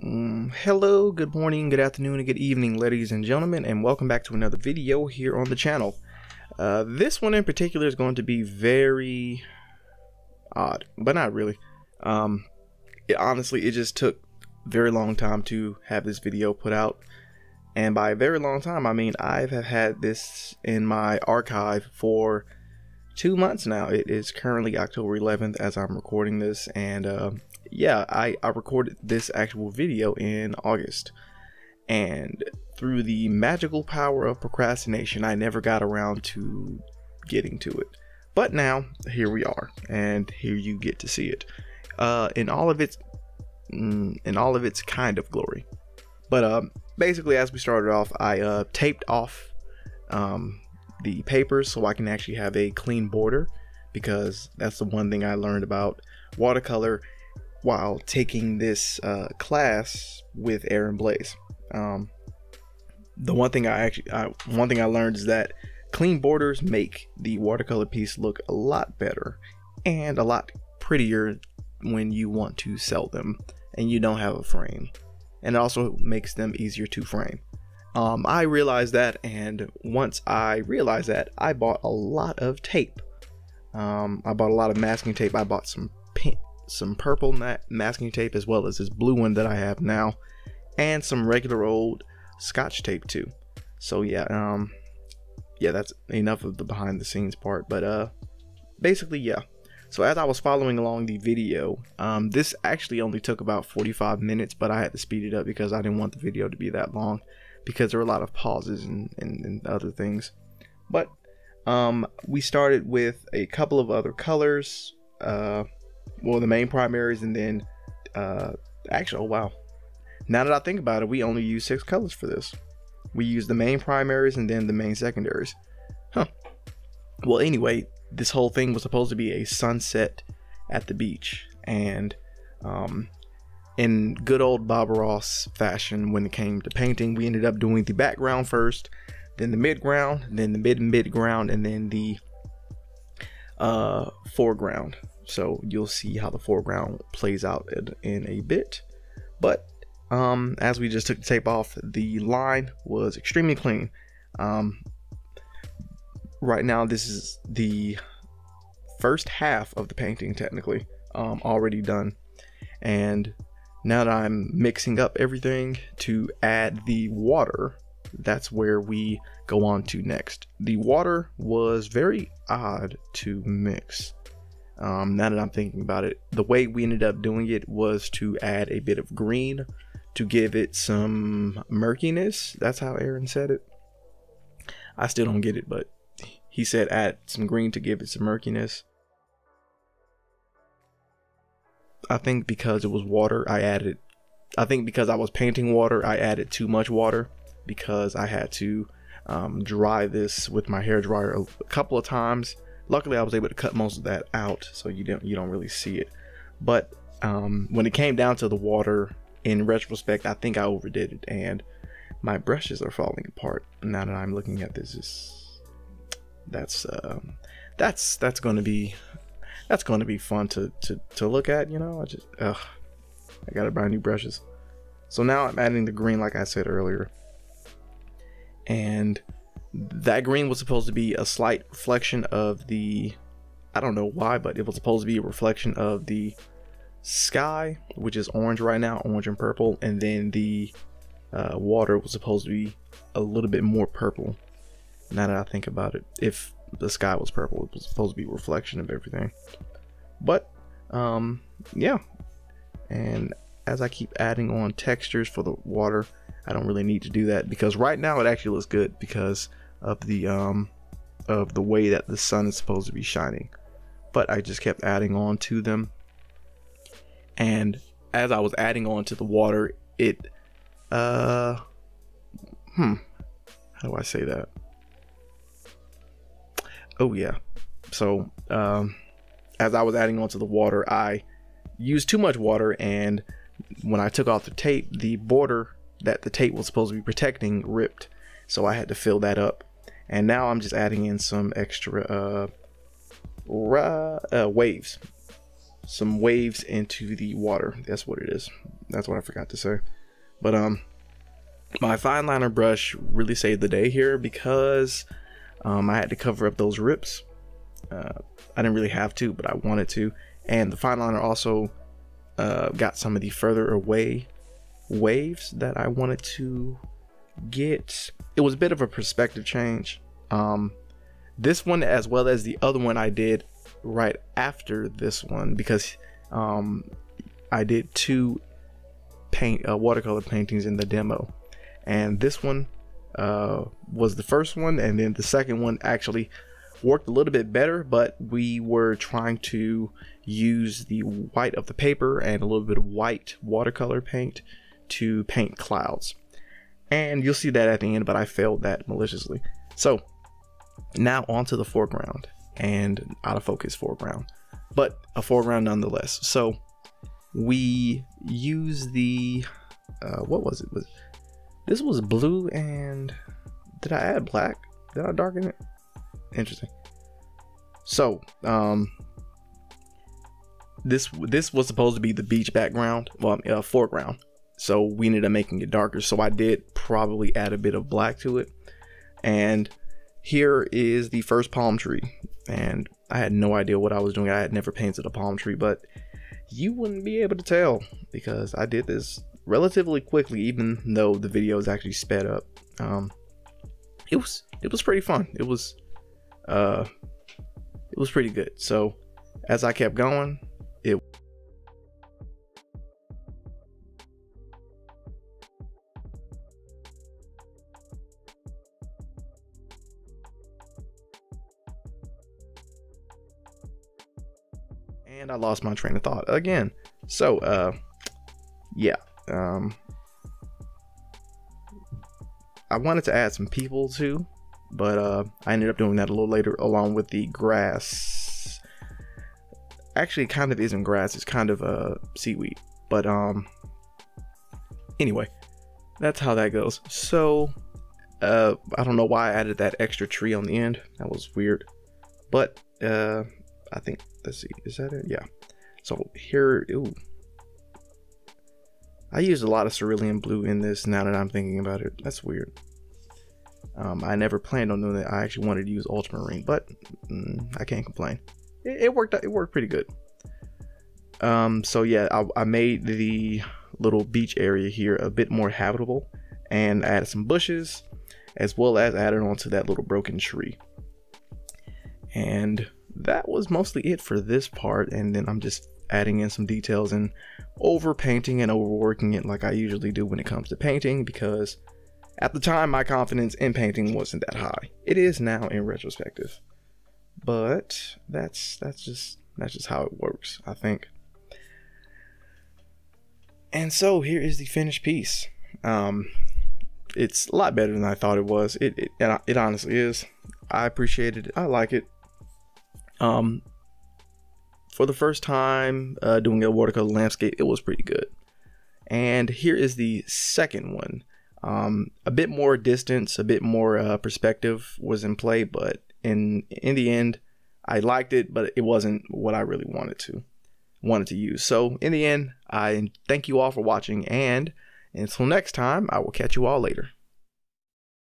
Hello, good morning, good afternoon, and good evening, ladies and gentlemen, and welcome back to another video here on the channel. This one in particular is going to be very odd, but not really. Honestly, it just took a very long time to have this video put out, and by a very long time, I mean I've had this in my archive for 2 months now. It is currently October 11th as I'm recording this, and yeah, I recorded this actual video in August, and through the magical power of procrastination, I never got around to getting to it. But now here we are, and here you get to see it in all of its kind of glory. But basically, as we started off, I taped off the papers so I can actually have a clean border, because that's the one thing I learned about watercolor while taking this class with Aaron Blaise. The one thing I learned is that clean borders make the watercolor piece look a lot better and a lot prettier when you want to sell them and you don't have a frame, and it also makes them easier to frame. I realized that, and once I realized that, I bought a lot of tape. I bought a lot of masking tape. I bought some purple masking tape, as well as this blue one that I have now, and some regular old Scotch tape too. So yeah, yeah, that's enough of the behind the scenes part, but basically, yeah. So as I was following along the video, this actually only took about 45 minutes, but I had to speed it up because I didn't want the video to be that long, because there were a lot of pauses and other things. But we started with a couple of other colors, well, the main primaries, and then actually, oh wow, now that I think about it, we only used 6 colors for this. We used the main primaries and then the main secondaries. Well, anyway, this whole thing was supposed to be a sunset at the beach, and in good old Bob Ross fashion, when it came to painting, we ended up doing the background first, then the midground, then the midground, and then the foreground. So you'll see how the foreground plays out in a bit. But as we just took the tape off, the line was extremely clean. Right now, this is the first half of the painting, technically, already done. And now that I'm mixing up everything to add the water, that's where we go on to next. The water was very odd to mix. Now that I'm thinking about it, the way we ended up doing it was to add a bit of green to give it some murkiness. That's how Aaron said it. I still don't get it, but he said add some green to give it some murkiness. I think because it was water, I think because I was painting water, I added too much water, because I had to dry this with my hair dryer a couple of times. Luckily, I was able to cut most of that out, so you don't really see it. But when it came down to the water, in retrospect, I think I overdid it, and my brushes are falling apart now that I'm looking at this. That's going to be fun to look at, you know. I gotta buy new brushes. So now I'm adding the green, like I said earlier, and that green was supposed to be a slight reflection of the, I don't know why, but it was supposed to be a reflection of the sky, which is orange right now, orange and purple, and then the water was supposed to be a little bit more purple. Now that I think about it, if the sky was purple, it was supposed to be a reflection of everything. But yeah, and as I keep adding on textures for the water, I don't really need to do that, because right now it actually looks good because of the way that the sun is supposed to be shining. But I just kept adding on to them, and as I was adding on to the water, it how do I say that? Oh yeah, so as I was adding on to the water, I used too much water, and when I took off the tape, the border that the tape was supposed to be protecting ripped, so I had to fill that up. And now I'm just adding in some extra waves. some waves into the water. That's what it is. That's what I forgot to say. But my fine liner brush really saved the day here because I had to cover up those rips. I didn't really have to, but I wanted to. And the fine liner also got some of the further away waves that I wanted to get. It was a bit of a perspective change. This one, as well as the other one I did right after this one, because I did 2 watercolor paintings in the demo, and this one was the first one, and then the second one actually worked a little bit better, but we were trying to use the white of the paper and a little bit of white watercolor paint to paint clouds, and you'll see that at the end, but I failed that maliciously. So now onto the foreground, and out of focus foreground, but a foreground nonetheless. So we use the what was it? This was blue, and did I add black? Did I darken it? Interesting. So this was supposed to be the beach background, well, foreground, so we ended up making it darker, so I did probably add a bit of black to it. And here is the first palm tree, and I had no idea what I was doing. I had never painted a palm tree, but you wouldn't be able to tell because I did this relatively quickly, even though the video is actually sped up. It was pretty fun. It was pretty good. So as I kept going, and I lost my train of thought again. So yeah, I wanted to add some people too, but I ended up doing that a little later, along with the grass. Actually, it kind of isn't grass, it's kind of seaweed, but anyway, that's how that goes. So I don't know why I added that extra tree on the end. That was weird, but I think, let's see, is that it? Yeah. So here, ooh, I used a lot of cerulean blue in this now that I'm thinking about it. That's weird. I never planned on doing that. I actually wanted to use ultramarine, but I can't complain. It worked out. It worked pretty good. So yeah, I made the little beach area here a bit more habitable, and added some bushes, as well as added onto that little broken tree. And that was mostly it for this part, and then I'm just adding in some details and over painting and overworking it like I usually do when it comes to painting, because at the time my confidence in painting wasn't that high. It is now in retrospective, but that's just how it works, I think. And so here is the finished piece. It's a lot better than I thought it was. It honestly is. I appreciate it. I like it. For the first time doing a watercolor landscape, it was pretty good. And here is the second one. A bit more distance, a bit more perspective was in play, but in the end, I liked it, but it wasn't what I really wanted to use. So in the end, I thank you all for watching, and until next time, I will catch you all later.